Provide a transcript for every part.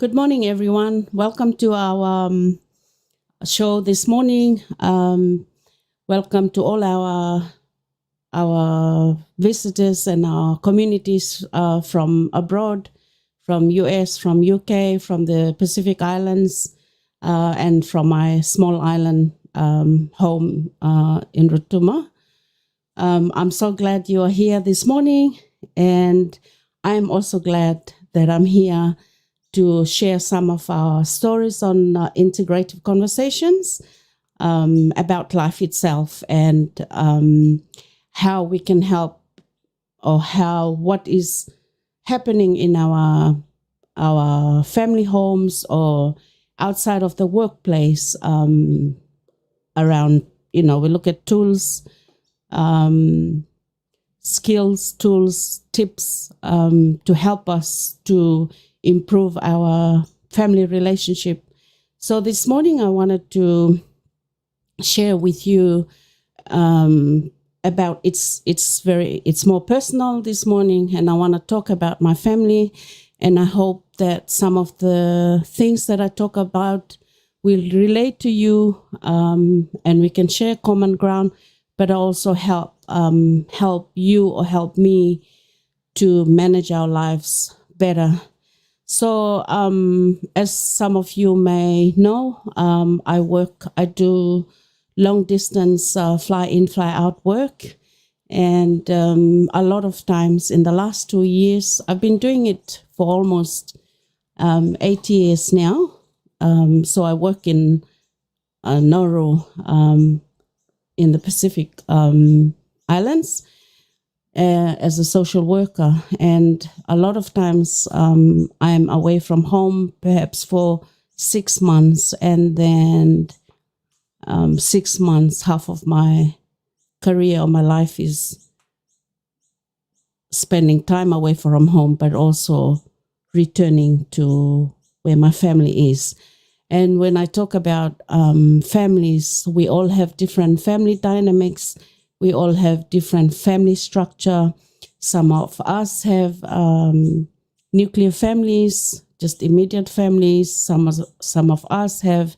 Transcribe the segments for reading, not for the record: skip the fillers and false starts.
Good morning, everyone. Welcome to our show this morning. Welcome to all our visitors and our communities from abroad, from US, from UK, from the Pacific Islands, and from my small island home in Rotuma. I'm so glad you are here this morning, and I'm also glad that I'm here to share some of our stories on integrative conversations about life itself and how we can help, or what is happening in our family homes or outside of the workplace around. We look at tools, skills, tools, tips to help us to improve our family relationship. So this morning I wanted to share with you about it's more personal this morning, and I want to talk about my family, and I hope that some of the things that I talk about will relate to you, and we can share common ground, but also help you or help me to manage our lives better. So, as some of you may know, I do long distance fly in, fly out work. And a lot of times in the last 2 years, I've been doing it for almost 8 years now. So I work in Nauru in the Pacific Islands. As a social worker, and a lot of times I'm away from home perhaps for 6 months, and then 6 months, half of my career or my life is spending time away from home, but also returning to where my family is. And when I talk about families, we all have different family dynamics. We all have different family structure. Some of us have nuclear families, just immediate families. Some of us have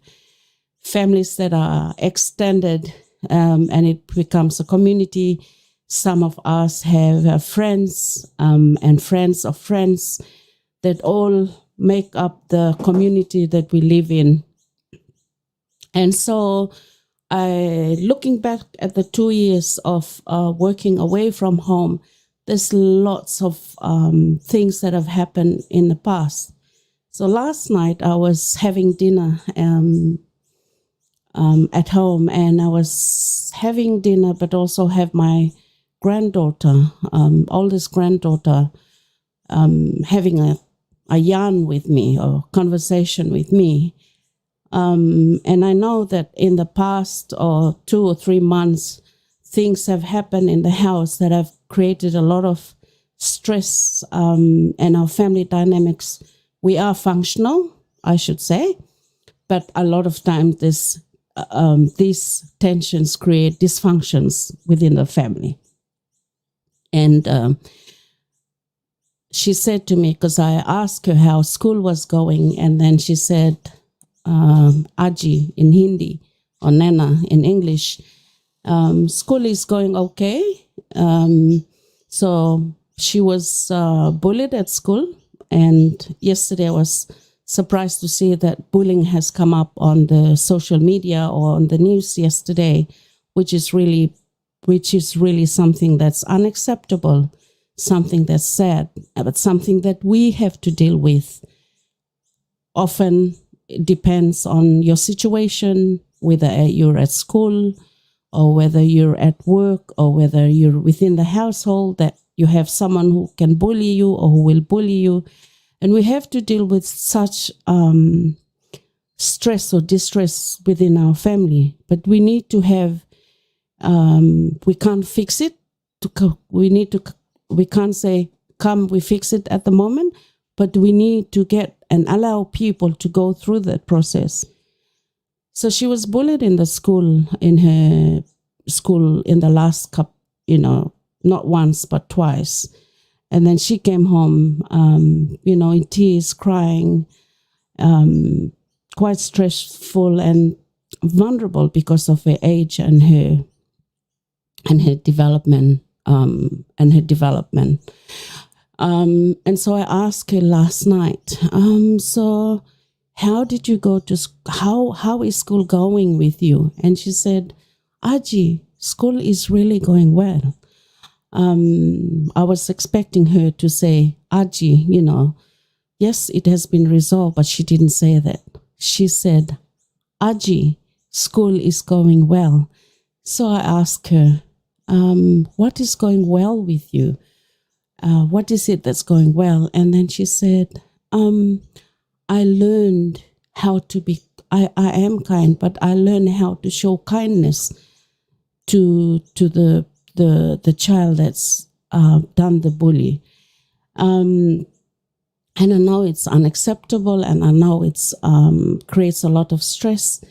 families that are extended, and it becomes a community. Some of us have friends and friends of friends that all make up the community that we live in. And so looking back at the 2 years of working away from home, there's lots of things that have happened in the past. So last night I was having dinner at home, and I was having dinner, but also have my granddaughter, oldest granddaughter, having a yarn with me or conversation with me. And I know that in the past 2 or 3 months, things have happened in the house that have created a lot of stress and our family dynamics. We are functional, I should say, but a lot of times these tensions create dysfunctions within the family. And she said to me, because I asked her how school was going, and then she said, Aji in Hindi or Nana in English, school is going okay. So she was bullied at school, and yesterday I was surprised to see that bullying has come up on the social media or on the news yesterday, which is really something that's unacceptable, something that's sad, but something that we have to deal with. Often it depends on your situation, whether you're at school or whether you're at work or whether you're within the household, that you have someone who can bully you or who will bully you. And we have to deal with such stress or distress within our family. But we need to have, we can't fix it. We can't say, come, we fix it at the moment, but we need to get and allow people to go through that process. So she was bullied in her school in the last couple, not once, but twice. And then she came home, in tears, crying. quite stressful and vulnerable because of her age and her development. And so I asked her last night, so how did you go to how is school going with you? And she said, Aji, school is really going well. I was expecting her to say, Aji, yes, it has been resolved, but she didn't say that. She said, Aji, school is going well. So I asked her, what is going well with you? What is it that's going well? And then she said, I learned how to be, I am kind, but I learned how to show kindness to the child that's done the bully. And I know it's unacceptable, and I know it's creates a lot of stress,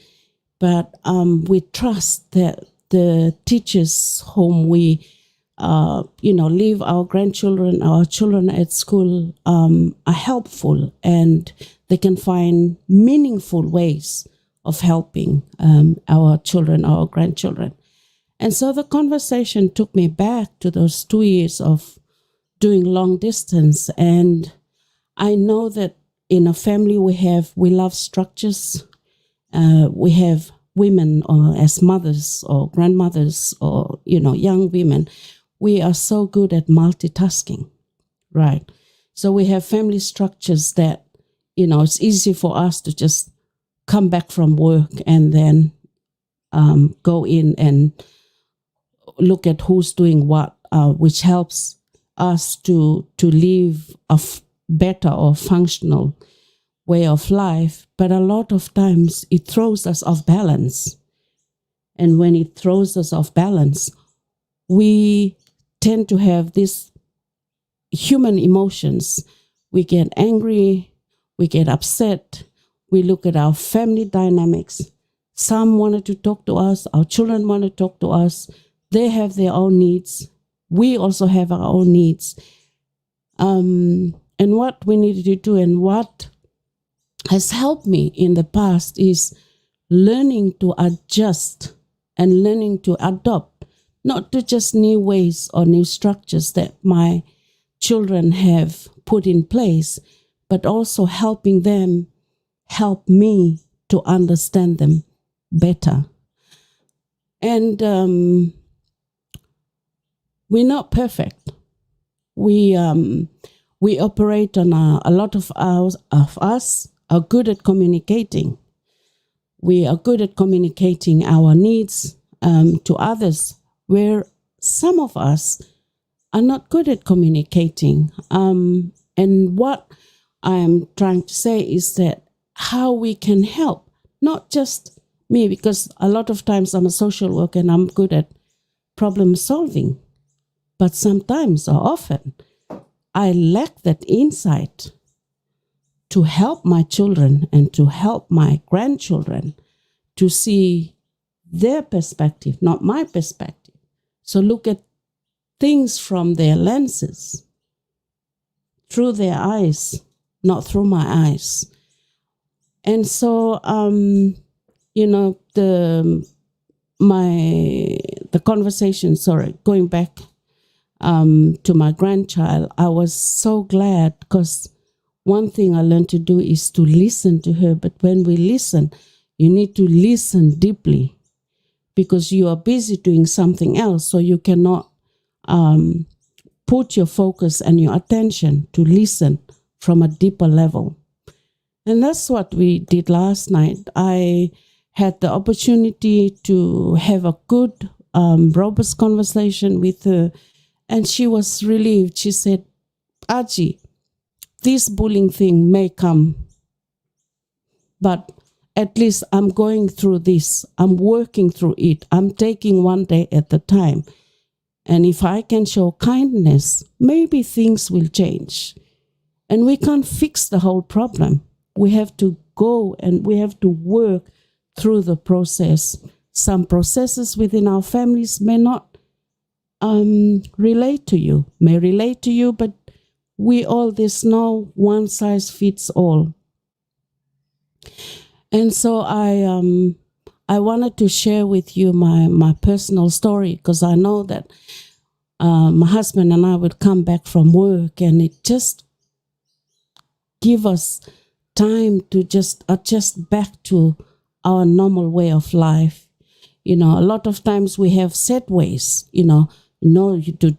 but we trust that the teachers whom we leave our grandchildren, our children at school are helpful, and they can find meaningful ways of helping our children, our grandchildren. And so the conversation took me back to those 2 years of doing long distance. And I know that in a family we love structures. We have women or as mothers or grandmothers or, young women. We are so good at multitasking, right? So we have family structures that, it's easy for us to just come back from work and then go in and look at who's doing what, which helps us to live a better or functional way of life. But a lot of times it throws us off balance. And when it throws us off balance, we tend to have these human emotions. We get angry, we get upset, we look at our family dynamics. Some wanted to talk to us, our children want to talk to us. They have their own needs. We also have our own needs. And what we need to do, and what has helped me in the past, is learning to adjust and learning to adopt, not to just new ways or new structures that my children have put in place, but also helping them help me to understand them better. And we're not perfect. We operate on a lot of us are good at communicating. We are good at communicating our needs to others, where some of us are not good at communicating. And what I'm trying to say is that how we can help, not just me, because a lot of times I'm a social worker and I'm good at problem solving. But sometimes or often, I lack that insight to help my children and to help my grandchildren to see their perspective, not my perspective. So look at things from their lenses, through their eyes, not through my eyes. And so, the conversation, going back to my grandchild, I was so glad, because one thing I learned to do is to listen to her. But when we listen, you need to listen deeply, because you are busy doing something else. So you cannot put your focus and your attention to listen from a deeper level. And that's what we did last night. I had the opportunity to have a good, robust conversation with her. And she was relieved. She said, Aji, this bullying thing may come, but at least I'm going through this. I'm working through it. I'm taking one day at a time. And if I can show kindness, maybe things will change. And we can't fix the whole problem. We have to go and we have to work through the process. Some processes within our families may not relate to you, but we all, there's no one size fits all. And so I wanted to share with you my personal story, because I know that my husband and I would come back from work, and it just give us time to just adjust back to our normal way of life. A lot of times we have set ways, you do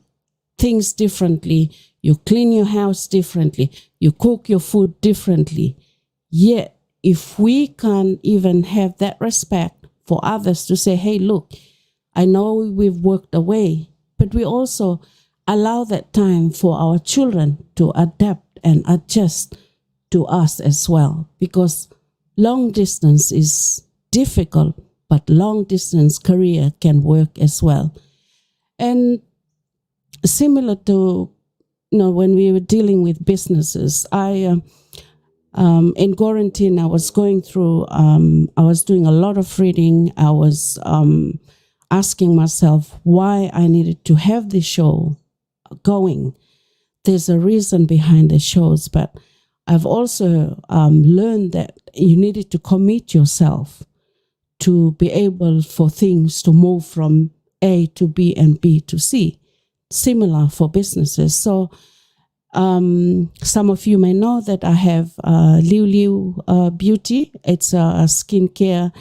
things differently, you clean your house differently, you cook your food differently. Yet, if we can't even have that respect for others to say, hey, look, I know we've worked away, but we also allow that time for our children to adapt and adjust to us as well, because long distance is difficult, but long distance career can work as well. And similar to when we were dealing with businesses, I in quarantine I was going through. I was doing a lot of reading. I was asking myself why I needed to have this show going. There's a reason behind the shows, but I've also learned that you needed to commit yourself to be able for things to move from A to B and B to C. Similar for businesses. So some of you may know that I have Liu Liu Beauty. It's a skincare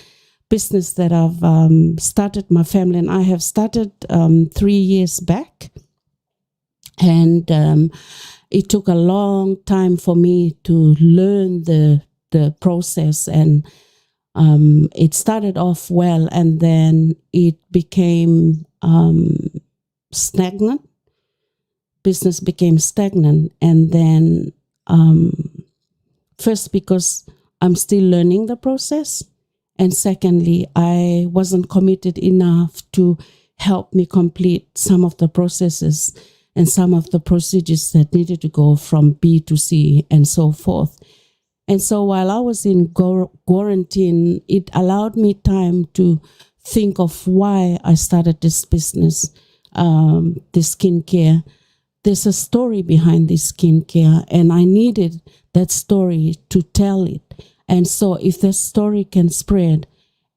business that I've started. My family and I have started 3 years back. And it took a long time for me to learn the process, and it started off well, and then it became stagnant. Business became stagnant, and then first because I'm still learning the process, and secondly, I wasn't committed enough to help me complete some of the processes and some of the procedures that needed to go from B to C and so forth. And so while I was in quarantine, it allowed me time to think of why I started this business, this skincare. There's a story behind this skincare, and I needed that story to tell it. And so if the story can spread,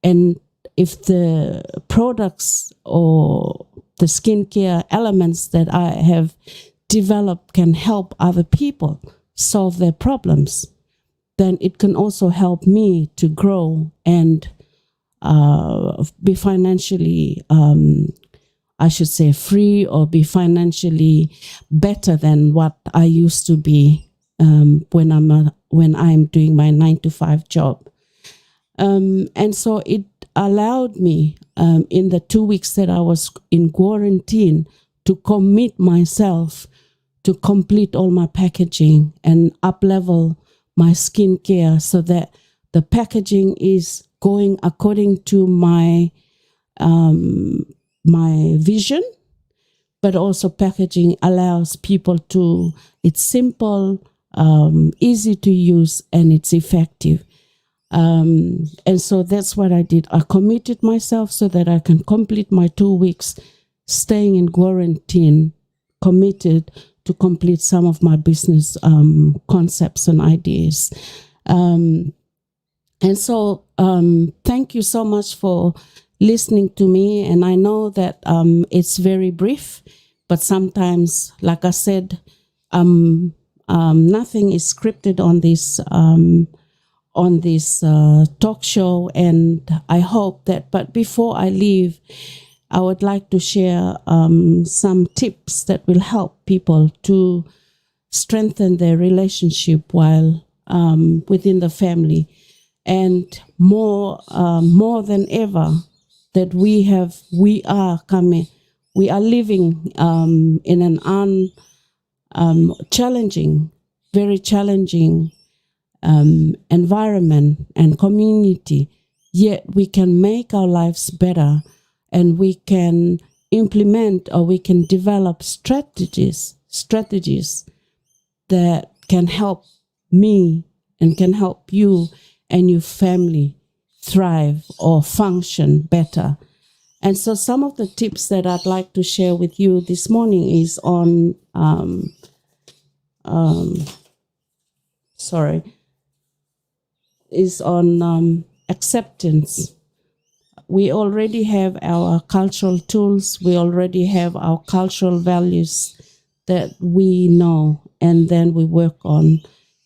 and if the products or the skincare elements that I have developed can help other people solve their problems, then it can also help me to grow and be financially, I should say, free, or be financially better than what I used to be when I'm doing my 9-to-5 job. And so it allowed me in the 2 weeks that I was in quarantine to commit myself to complete all my packaging and up-level my skincare so that the packaging is going according to my vision, but also packaging allows people to, it's simple, easy to use, and it's effective. And so that's what I did. I committed myself so that I can complete my 2 weeks staying in quarantine, committed to complete some of my business concepts and ideas. And so thank you so much for listening to me. And I know that it's very brief, but sometimes, like I said, nothing is scripted on this talk show, and I hope that, but before I leave, I would like to share some tips that will help people to strengthen their relationship while within the family, and more than ever that we are living in an very challenging environment and community, yet we can make our lives better, and we can implement, or we can develop strategies that can help me and can help you and your family thrive or function better. And so some of the tips that I'd like to share with you this morning is on is on acceptance. We already have our cultural tools. We already have our cultural values that we know, and then we work on,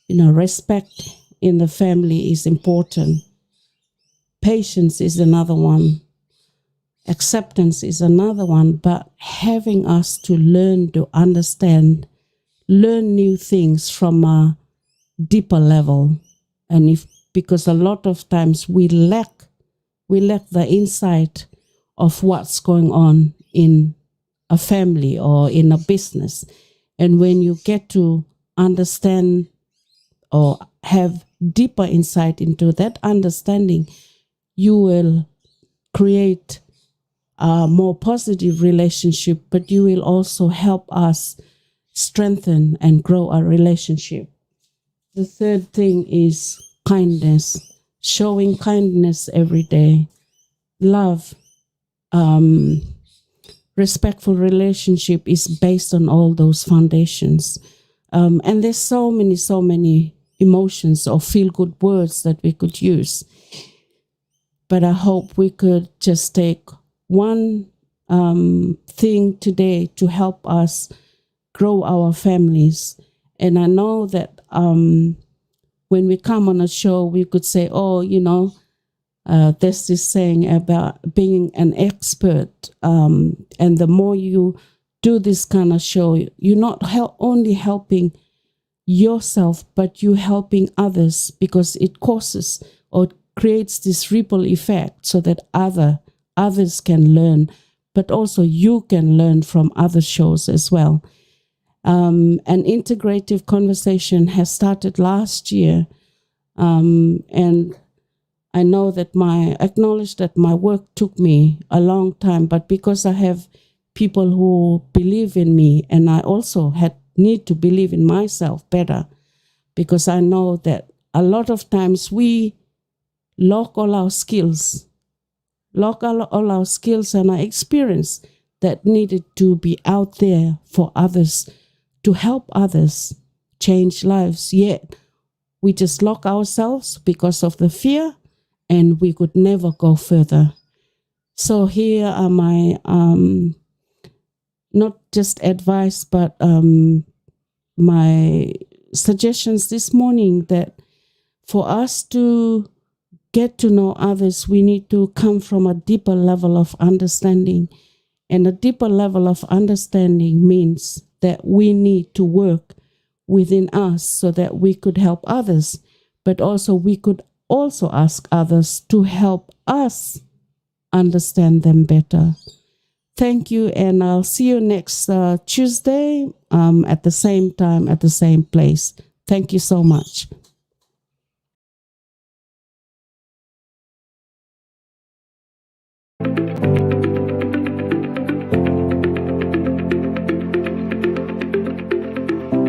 respect in the family is important. Patience is another one. Acceptance is another one, but having us to learn to understand, learn new things from a deeper level. And because a lot of times we lack the insight of what's going on in a family or in a business. And when you get to understand or have deeper insight into that understanding, you will create a more positive relationship, but you will also help us strengthen and grow our relationship. The third thing is kindness, showing kindness every day, love, respectful relationship is based on all those foundations. And there's so many emotions or feel-good words that we could use. But I hope we could just take one thing today to help us grow our families. And I know that when we come on a show, we could say, there's this saying about being an expert. And the more you do this kind of show, you're not only helping yourself, but you're helping others, because it causes or creates this ripple effect so that others can learn, but also you can learn from other shows as well. An integrative conversation has started last year, and I know that acknowledge that my work took me a long time, but because I have people who believe in me, and I also need to believe in myself better, because I know that a lot of times we lock all our skills and our experience that needed to be out there for others, to help others change lives. Yet we just lock ourselves because of the fear, and we could never go further. So here are my, not just advice, but my suggestions this morning, that for us to get to know others, we need to come from a deeper level of understanding. And a deeper level of understanding means that we need to work within us so that we could help others, but also we could also ask others to help us understand them better. Thank you, and I'll see you next Tuesday at the same time, at the same place. Thank you so much.